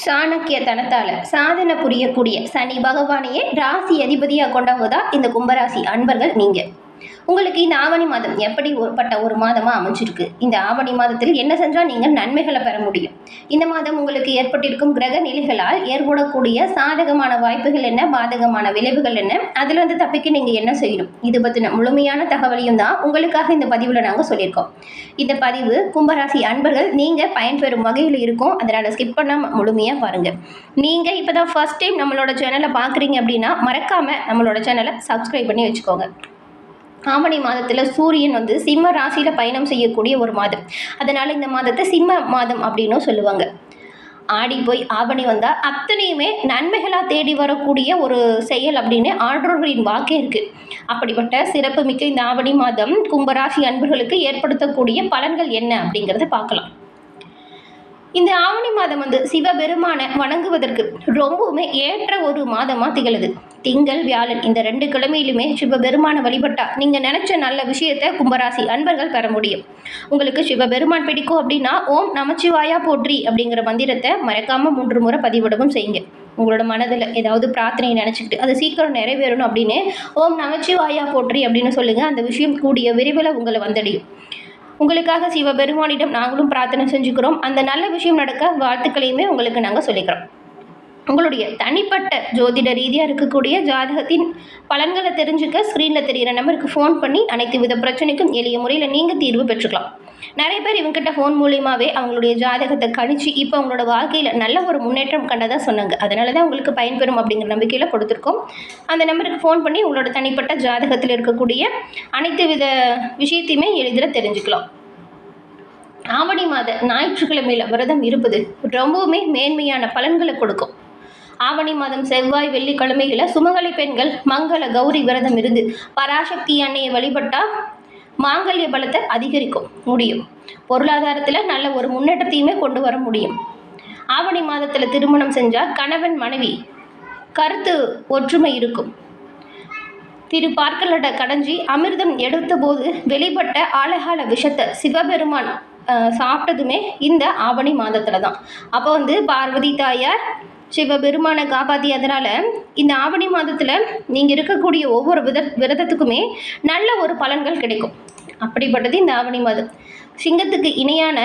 சாணக்கிய தனத்தால சாதனை புரியக்கூடிய சனி பகவானையே ராசி அதிபதியாக கொண்டவங்க தான் இந்த கும்பராசி அன்பர்கள் நீங்க. உங்களுக்கு இந்த ஆவணி மாதம் எப்படிப்பட்ட ஒரு மாதமா அமைஞ்சிருக்கு? இந்த ஆவணி மாதத்தில் என்ன செஞ்சா நீங்க நன்மைகளை பெற முடியும்? இந்த மாதம் உங்களுக்கு ஏற்பட்டிருக்கும் கிரக நிலைகளால் ஏற்படக்கூடிய சாதகமான வாய்ப்புகள் என்ன, பாதகமான விளைவுகள் என்ன, அதுல இருந்து தப்பிக்க நீங்க என்ன செய்யணும்? இது பத்தின முழுமையான தகவலையும் தான் உங்களுக்காக இந்த பதிவுல நாங்க சொல்லியிருக்கோம். இந்த பதிவு கும்பராசி அன்பர்கள் நீங்க பயன்பெறும் வகையில் இருக்கும். அதனால ஸ்கிப் பண்ணாம முழுமையா பாருங்க. நீங்க இப்பதான் ஃபர்ஸ்ட் டைம் நம்மளோட சேனலை பாக்குறீங்க அப்படின்னா மறக்காம நம்மளோட சேனலை சப்ஸ்கிரைப் பண்ணி வச்சுக்கோங்க. ஆவணி மாதத்தில் சூரியன் சிம்ம ராசியில் பயணம் செய்யக்கூடிய ஒரு மாதம். அதனால் இந்த மாதத்தை சிம்ம மாதம் அப்படின்னும் சொல்லுவாங்க. ஆடி போய் ஆவணி வந்தால் அத்தனையுமே நன்மைகளாக தேடி வரக்கூடிய ஒரு செயல் அப்படின்னு ஆன்றோர்களின் வாக்கே இருக்குது. அப்படிப்பட்ட சிறப்பு மிக்க இந்த ஆவணி மாதம் கும்பராசி அன்பர்களுக்கு ஏற்படுத்தக்கூடிய பலன்கள் என்ன அப்படிங்கிறத பார்க்கலாம். இந்த ஆவணி மாதம் சிவபெருமானை வணங்குவதற்கு ரொம்பவுமே ஏற்ற ஒரு மாதமாக திகழுது. திங்கள் வியாழன் இந்த 2 கிழமையிலுமே சிவபெருமானை வழிபட்டா நீங்கள் நினச்ச நல்ல விஷயத்தை கும்பராசி அன்பர்கள் பெற முடியும். உங்களுக்கு சிவபெருமான் பிடிக்கும் அப்படின்னா ஓம் நமச்சிவாயா போற்றி அப்படிங்கிற மந்திரத்தை மறக்காமல் 3 முறை பதிவிடவும் செய்யுங்க. உங்களோட மனதில் ஏதாவது பிரார்த்தனை நினச்சிக்கிட்டு அது சீக்கிரம் நிறைவேறணும் அப்படின்னு ஓம் நமச்சிவாயா போற்றி அப்படின்னு சொல்லுங்கள். அந்த விஷயம் கூடிய விரைவில் உங்களை வந்தடையும். உங்களுக்காக சிவபெருமானிடம் நாங்களும் பிரார்த்தனை செஞ்சுக்கிறோம். அந்த நல்ல விஷயம் நடக்க வாழ்த்துக்களையுமே உங்களுக்கு நாங்கள் சொல்லிக்கிறோம். உங்களுடைய தனிப்பட்ட ஜோதிட ரீதியாக இருக்கக்கூடிய ஜாதகத்தின் பலன்களை தெரிஞ்சுக்க ஸ்க்ரீனில் தெரிகிற நம்பருக்கு ஃபோன் பண்ணி அனைத்து வித பிரச்சனைக்கும் எளிய முறையில் நீங்கள் தீர்வு பெற்றுக்கலாம். நிறைய பேர் இவங்ககிட்ட ஃபோன் மூலியமாகவே அவங்களுடைய ஜாதகத்தை கணிச்சு இப்போ அவங்களோட வாழ்க்கையில் நல்ல ஒரு முன்னேற்றம் கண்டதாக சொன்னாங்க. அதனால தான் உங்களுக்கு பயன்பெறும் அப்படிங்கிற நம்பிக்கையில் கொடுத்துருக்கோம். அந்த நம்பருக்கு ஃபோன் பண்ணி உங்களோட தனிப்பட்ட ஜாதகத்தில் இருக்கக்கூடிய அனைத்து வித விஷயத்தையுமே எளிதில் தெரிஞ்சுக்கலாம். ஆவணி மாத ஞாயிற்றுக்கிழமையில் விரதம் இருப்பது ரொம்பவுமே மேன்மையான பலன்களை கொடுக்கும். ஆவணி மாதம் செவ்வாய் வெள்ளிக்கிழமைகளை சுமங்கலி பெண்கள் மங்கள கௌரி விரதம் இருந்து பராசக்தி அன்னையை வழிபட்டால் மாங்கல்ய பலத்தை அதிகரிக்கும் முடியும். பொருளாதாரத்தில் நல்ல ஒரு முன்னேற்றத்தையுமே கொண்டு வர முடியும். ஆவணி மாதத்தில் திருமணம் செஞ்சால் கணவன் மனைவி கருத்து ஒற்றுமை இருக்கும். திரு பார்க்கலட கடைஞ்சி அமிர்தம் எடுத்த போது வெளிப்பட்ட ஆழகால விஷத்தை சிவபெருமான் சாப்பிட்டதுமே இந்த ஆவணி மாதத்தில் தான். அப்போ பார்வதி தாயார் சிவபெருமானை காப்பாற்றியதுனால இந்த ஆவணி மாதத்தில் நீங்கள் இருக்கக்கூடிய ஒவ்வொரு விரதத்துக்குமே நல்ல ஒரு பலன்கள் கிடைக்கும். அப்படிப்பட்டது இந்த ஆவணி மாதம். சிங்கத்துக்கு இணையான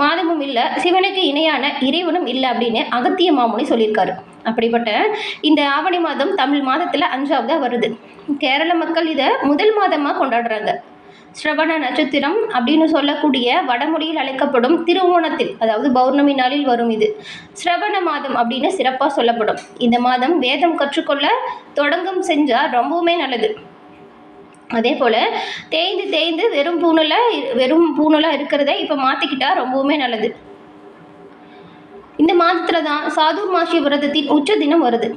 மாதமும் இல்லை, சிவனுக்கு இணையான இறைவனும் இல்லை அப்படின்னு அகத்திய மாமுனி சொல்லியிருக்காரு. அப்படிப்பட்ட இந்த ஆவணி மாதம் தமிழ் மாதத்தில் 5ஆவதாக வருது. கேரள மக்கள் இதை முதல் மாதமாக கொண்டாடுறாங்க. ஸ்ரவண நட்சத்திரம் அப்படின்னு சொல்லக்கூடிய வடமொழியில் அழைக்கப்படும் திருவோணத்தில், அதாவது பௌர்ணமி நாளில் வரும் இது ஸ்ரவண மாதம் அப்படின்னு சிறப்பாக சொல்லப்படும். இந்த மாதம் வேதம் கற்றுக்கொள்ள தொடங்கும் செஞ்சால் ரொம்பவுமே நல்லது. அதே போல் தேய்ந்து வெறும் பூணலாக இருக்கிறத இப்போ மாற்றிக்கிட்டா ரொம்பவுமே நல்லது. இந்த மாதத்தில் தான் சாதுர்மாசிய விரதத்தின் உச்ச தினம் வருது.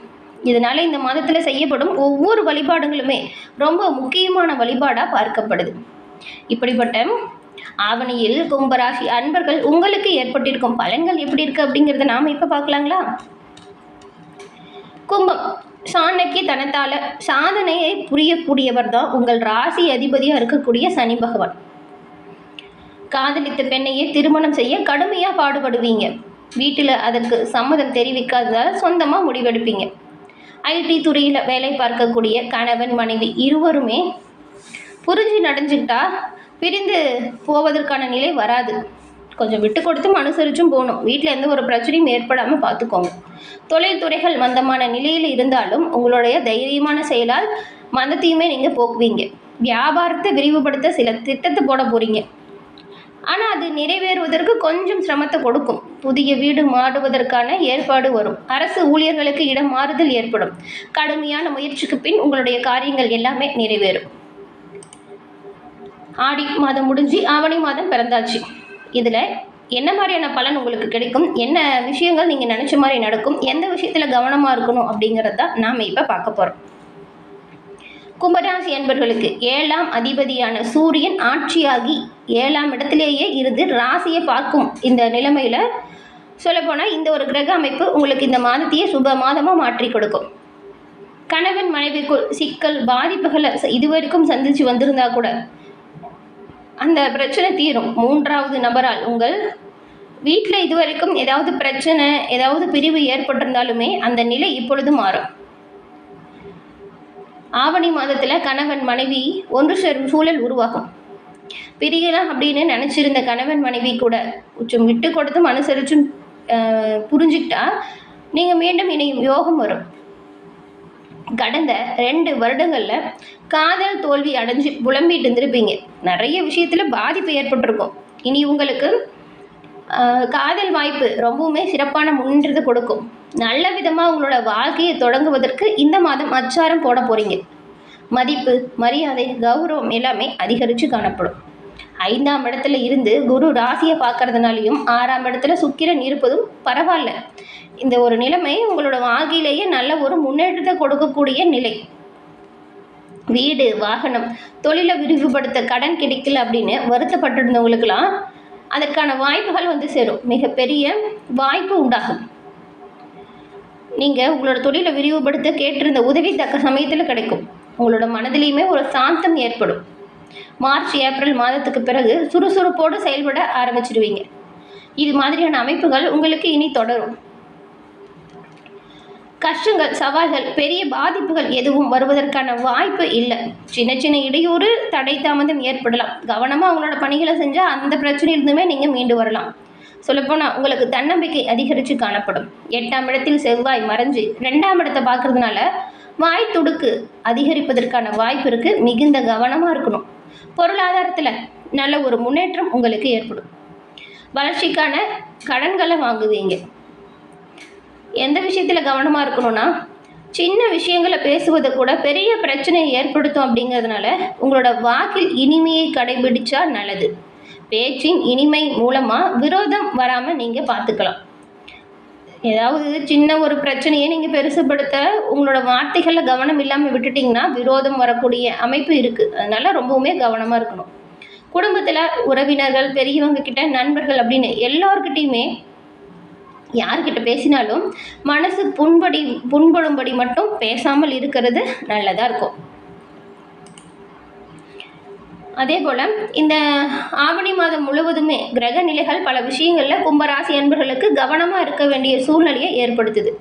இதனால் இந்த மாதத்தில் செய்யப்படும் ஒவ்வொரு வழிபாடுகளுமே ரொம்ப முக்கியமான வழிபாடாக பார்க்கப்படுது. இப்படிப்பட்ட ஆவணியில் கும்பராசி அன்பர்கள் உங்களுக்கு ஏற்பட்டிருக்கும் பலன்கள் எப்படி இருக்கு அப்படிங்கிறத நாம இப்போ பார்க்கலாங்களா? கும்பம் சாணக்கிய தனத்தால சாதனையை புரியக்கூடியவர் தான் உங்கள் ராசி அதிபதியாக இருக்கக்கூடிய சனி பகவான். காதலித்த பெண்ணையே திருமணம் செய்ய கடுமையாக பாடுபடுவீங்க. வீட்டில் அதற்கு சம்மதம் தெரிவிக்காததால் சொந்தமாக முடிவெடுப்பீங்க. ஐடி துறையில் வேலை பார்க்கக்கூடிய கணவன் மனைவி இருவருமே புரிஞ்சு நடந்துக்கிட்டா பிரிந்து போவதற்கான நிலை வராது. கொஞ்சம் விட்டு கொடுத்தும் அனுசரிச்சும் போகணும். வீட்டில் எந்த ஒரு பிரச்சனையும் ஏற்படாமல் பார்த்துக்கோங்க. தொழில்துறைகள் மந்தமான நிலையில் இருந்தாலும் உங்களுடைய தைரியமான செயலால் மந்தத்தையுமே நீங்கள் போக்குவீங்க. வியாபாரத்தை விரிவுபடுத்த சில திட்டத்தை போட போகிறீங்க. ஆனால் அது நிறைவேறுவதற்கு கொஞ்சம் சிரமத்தை கொடுக்கும். புதிய வீடு மாறுவதற்கான ஏற்பாடு வரும். அரசு ஊழியர்களுக்கு இடம் மாறுதல் ஏற்படும். கடுமையான முயற்சிக்கு பின் உங்களுடைய காரியங்கள் எல்லாமே நிறைவேறும். ஆடி மாதம் முடிஞ்சு ஆவணி மாதம் பிறந்தாச்சு. இதில் என்ன மாதிரியான பலன் உங்களுக்கு கிடைக்கும், என்ன விஷயங்கள் நீங்கள் நினச்ச மாதிரி நடக்கும், எந்த விஷயத்தில் கவனமாக இருக்கணும் அப்படிங்கிறது தான் நாம் இப்போ பார்க்க போகிறோம். கும்பராசி அன்பர்களுக்கு 7ஆம் அதிபதியான சூரியன் ஆட்சியாகி 7ஆம் இடத்திலேயே இருந்து ராசியை பார்க்கும் இந்த நிலைமையில் சொல்லப்போனால் இந்த ஒரு கிரக அமைப்பு உங்களுக்கு இந்த மாதத்தையே சுப மாதமாக மாற்றி கொடுக்கும். கணவன் மனைவிக்குள் சிக்கல் பாதிப்புகளை இதுவரைக்கும் சந்தித்து வந்திருந்தா கூட அந்த பிரச்சனை தீரும். 3வது நபரால் உங்கள் வீட்டில் இதுவரைக்கும் ஏதாவது பிரச்சனை, ஏதாவது பிரிவு ஏற்பட்டிருந்தாலுமே அந்த நிலை இப்பொழுது மாறும். ஆவணி மாதத்தில் கணவன் மனைவி ஒன்று சேரும் சூழல் உருவாகும். பிரியலாம் அப்படின்னு நினச்சிருந்த கணவன் மனைவி கூட கொஞ்சம் விட்டு கொடுத்தும் அனுசரிச்சும் புரிஞ்சுக்கிட்டா நீங்கள் மீண்டும் இணையும் யோகம் வரும். கடந்த 2 வருடங்களில் காதல் தோல்வி அடைஞ்சு புலம்பிட்டு இருந்திருப்பீங்க. நிறைய விஷயத்தில் பாதிப்பு ஏற்பட்டிருக்கும். இனி உங்களுக்கு காதல் வாய்ப்பு ரொம்பவுமே சிறப்பான முன்னேற்றத்தை கொடுக்கும். நல்ல விதமாக உங்களோட வாழ்க்கையை தொடங்குவதற்கு இந்த மாதம் அச்சாரம் போட போகிறீங்க. மதிப்பு, மரியாதை, கௌரவம் எல்லாமே அதிகரித்து காணப்படும். 5ஆம் இடத்துல இருந்து குரு ராசியை பார்க்கறதுனாலையும் 6ஆம் இடத்துல சுக்கிரன் இருப்பதும் பரவாயில்ல. இந்த ஒரு நிலைமை உங்களோட வாழ்க்கையிலேயே நல்ல ஒரு முன்னேற்றத்தை கொடுக்கக்கூடிய நிலை. வீடு, வாகனம், தொழிலை விரிவுபடுத்த கடன் கிடைக்கல அப்படின்னு வருத்தப்பட்டிருந்தவங்களுக்கெல்லாம் அதற்கான வாய்ப்புகள் வந்து சேரும். மிகப்பெரிய வாய்ப்பு உண்டாகும். நீங்கள் உங்களோட தொழிலை விரிவுபடுத்த கேட்டிருந்த உதவி தக்க சமயத்தில் கிடைக்கும். உங்களோட மனதிலையுமே ஒரு சாந்தம் ஏற்படும். மார்ச், ஏப்ரல் மாதத்துக்கு பிறகு சுறுசுறுப்போடு செயல்பட ஆரம்பிச்சிடுவீங்க. இது மாதிரியான அமைப்புகள் உங்களுக்கு இனி தொடரும். கஷ்டங்கள், சவால்கள், பெரிய பாதிப்புகள் எதுவும் வருவதற்கான வாய்ப்பு இல்லை. சின்ன சின்ன இடையூறு, தடை, தாமதம் ஏற்படலாம். கவனமாக உங்களோட பணிகளை செஞ்சால் அந்த பிரச்சனையிலிருந்துமே நீங்கள் மீண்டு வரலாம். சொல்லப்போனால் உங்களுக்கு தன்னம்பிக்கை அதிகரித்து காணப்படும். 8ஆம் இடத்தில் செவ்வாய் மறைஞ்சு 2ஆம் இடத்தை பார்க்கறதுனால வாய் துடுக்கு அதிகரிப்பதற்கான வாய்ப்பு இருக்குது. மிகுந்த கவனமாக இருக்கணும். பொருளாதாரத்தில் நல்ல ஒரு முன்னேற்றம் உங்களுக்கு ஏற்படும். வளர்ச்சிக்கான கடன்களை வாங்குவீங்க. எந்த விஷயத்தில் கவனமாக இருக்கணும்னா, சின்ன விஷயங்களை பேசுவதை கூட பெரிய பிரச்சனையை ஏற்படுத்தும். அப்படிங்கிறதுனால உங்களோட வாக்கில் இனிமையை கடைபிடிச்சா நல்லது. பேச்சின் இனிமை மூலமாக விரோதம் வராமல் நீங்கள் பார்த்துக்கலாம். ஏதாவது சின்ன ஒரு பிரச்சனையை நீங்கள் பெருசுப்படுத்த உங்களோட வார்த்தைகளில் கவனம் இல்லாமல் விட்டுட்டிங்கன்னா விரோதம் வரக்கூடிய அமைப்பு இருக்குது. அதனால் ரொம்பவுமே கவனமாக இருக்கணும். குடும்பத்தில் உறவினர்கள், பெரியவங்க கிட்ட, நண்பர்கள் அப்படின்னு எல்லார்கிட்டையுமே யார்கிட்ட பேசினாலும் மனசு புண்படும்படி மட்டும் பேசாமல் இருக்கிறது நல்லதாக இருக்கும். அதே போல் இந்த ஆவணி மாதம் முழுவதுமே கிரக நிலைகள் பல விஷயங்களில் கும்பராசி அன்பர்களுக்கு கவனமாக இருக்க வேண்டிய சூழ்நிலையை ஏற்படுத்துது.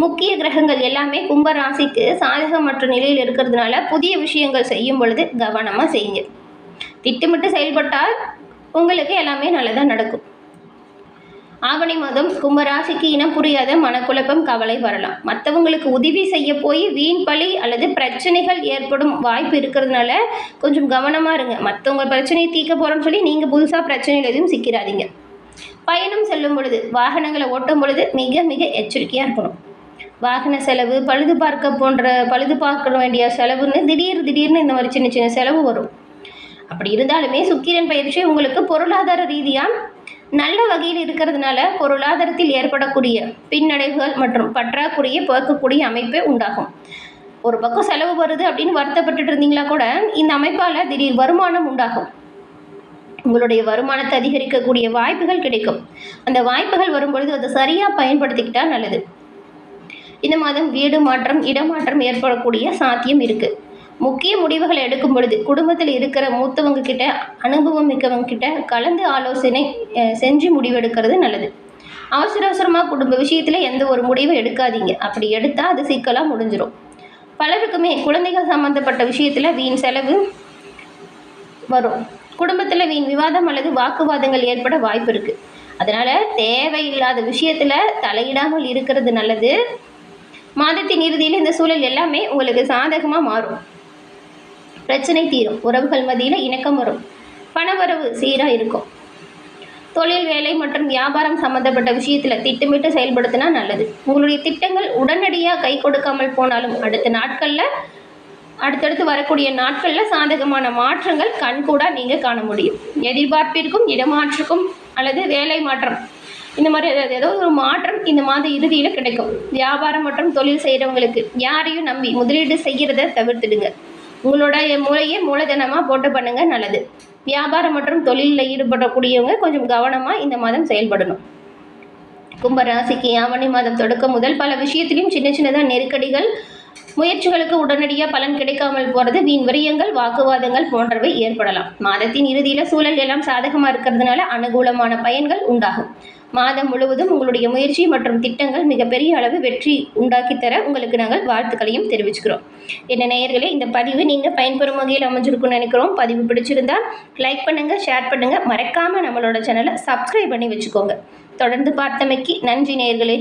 முக்கிய கிரகங்கள் எல்லாமே கும்பராசிக்கு சாதகமற்ற நிலையில் இருக்கிறதுனால புதிய விஷயங்கள் செய்யும் பொழுது கவனமாக செய்யுங்க. திட்டமிட்டு செயல்பட்டால் உங்களுக்கு எல்லாமே நல்லதாக நடக்கும். ஆவணி மாதம் கும்பராசிக்கு இனம் புரியாத மனக்குழப்பம், கவலை வரலாம். மற்றவங்களுக்கு உதவி செய்ய போய் வீண் பழி அல்லது பிரச்சனைகள் ஏற்படும் வாய்ப்பு இருக்கிறதுனால கொஞ்சம் கவனமாக இருங்க. மற்றவங்க பிரச்சனையை தீர்க்க போகிறோன்னு சொல்லி நீங்கள் புதுசாக பிரச்சனைகள் எதுவும் சிக்கிறாதீங்க. பயணம் செல்லும் பொழுது, வாகனங்களை ஓட்டும் பொழுது மிக மிக எச்சரிக்கையாக இருக்கணும். வாகன செலவு, பழுது பார்க்க வேண்டிய செலவுன்னு திடீர்னு இந்த மாதிரி சின்ன சின்ன செலவு வரும். அப்படி இருந்தாலுமே சுக்கிரன் பயிற்சி உங்களுக்கு பொருளாதார ரீதியாக நல்ல வகையில் இருக்கிறதுனால பொருளாதாரத்தில் ஏற்படக்கூடிய பின்னடைவுகள் மற்றும் பற்றாக்குறையை போக்கக்கூடிய அமைப்பே உண்டாகும். ஒரு பக்கம் செலவு வருது அப்படின்னு வருத்தப்பட்டு இருந்தீங்களா கூட இந்த அமைப்பால் திடீர் வருமானம் உண்டாகும். உங்களுடைய வருமானத்தை அதிகரிக்கக்கூடிய வாய்ப்புகள் கிடைக்கும். அந்த வாய்ப்புகள் வரும்பொழுது அதை சரியாக பயன்படுத்திக்கிட்டா நல்லது. இந்த மாதம் வீடு மாற்றம், இடமாற்றம் ஏற்படக்கூடிய சாத்தியம் இருக்குது. முக்கிய முடிவுகளை எடுக்கும் பொழுது குடும்பத்தில் இருக்கிற மூத்தவங்க கிட்ட, அனுபவம் மிக்கவங்க கிட்ட கலந்து ஆலோசனை செஞ்சு முடிவெடுக்கிறது நல்லது. அவசரமாக குடும்ப விஷயத்தில் எந்த ஒரு முடிவும் எடுக்காதீங்க. அப்படி எடுத்தால் அது சிக்கலாக முடிஞ்சிடும். பலருக்குமே குழந்தைகள் சம்மந்தப்பட்ட விஷயத்தில் வீண் செலவு வரும். குடும்பத்தில் வீண் விவாதம் அல்லது வாக்குவாதங்கள் ஏற்பட வாய்ப்பு இருக்குது. அதனால் தேவையில்லாத விஷயத்தில் தலையிடாமல் இருக்கிறது நல்லது. மாதத்தின் இறுதியில் இந்த சூழல் எல்லாமே உங்களுக்கு சாதகமாக மாறும். பிரச்சனை தீரும். உறவுகள் மத்தியில் இணக்கம் வரும். பணவரவு சீராக இருக்கும். தொழில், வேலை மற்றும் வியாபாரம் சம்மந்தப்பட்ட விஷயத்தில் திட்டமிட்டு செயல்படுத்தினா நல்லது. உங்களுடைய திட்டங்கள் உடனடியாக கை கொடுக்காமல் போனாலும் அடுத்தடுத்து வரக்கூடிய நாட்களில் சாதகமான மாற்றங்கள் கண்கூட நீங்கள் காண முடியும். எதிர்பார்ப்பிற்கும் இடமாற்றக்கும் அல்லது வேலை மாற்றம் இந்த மாதிரி ஏதோ ஒரு மாற்றம் இந்த மாத இறுதியில் கிடைக்கும். வியாபாரம் மற்றும் தொழில் செய்கிறவங்களுக்கு யாரையும் நம்பி முதலீடு செய்கிறத தவிர்த்துடுங்க. உங்களோட மூளையை மூலதனமாக போட்டு பண்ணுங்க நல்லது. வியாபாரம் மற்றும் தொழிலில் ஈடுபடக்கூடியவங்க கொஞ்சம் கவனமாக இந்த மாதம் செயல்படணும். கும்பராசிக்கு ஆவணி மாதம் தொடக்கம் முதல் பல விஷயத்திலையும் சின்னதாக நெருக்கடிகள் முயற்சிகளுக்கு உடனடியாக பலன் கிடைக்காமல் போகிறது, வீண் விரயங்கள், வாக்குவாதங்கள் போன்றவை ஏற்படலாம். மாதத்தின் இறுதியில் சூழல் எல்லாம் சாதகமாக இருக்கிறதுனால அனுகூலமான பயன்கள் உண்டாகும். மாதம் முழுவதும் உங்களுடைய முயற்சி மற்றும் திட்டங்கள் மிகப்பெரிய அளவு வெற்றி உண்டாக்கி தர உங்களுக்கு நாங்கள் வாழ்த்துக்களையும் தெரிவிச்சுக்கிறோம். என்ன நேயர்களே, இந்த பதிவு நீங்கள் பயன்பெறும் வகையில் அமைஞ்சிருக்குன்னு நினைக்கிறோம். பதிவு பிடிச்சிருந்தா லைக் பண்ணுங்கள், ஷேர் பண்ணுங்கள், மறக்காமல் நம்மளோட சேனலை சப்ஸ்கிரைப் பண்ணி வச்சுக்கோங்க. தொடர்ந்து பார்த்தமைக்கு நன்றி நேயர்களே.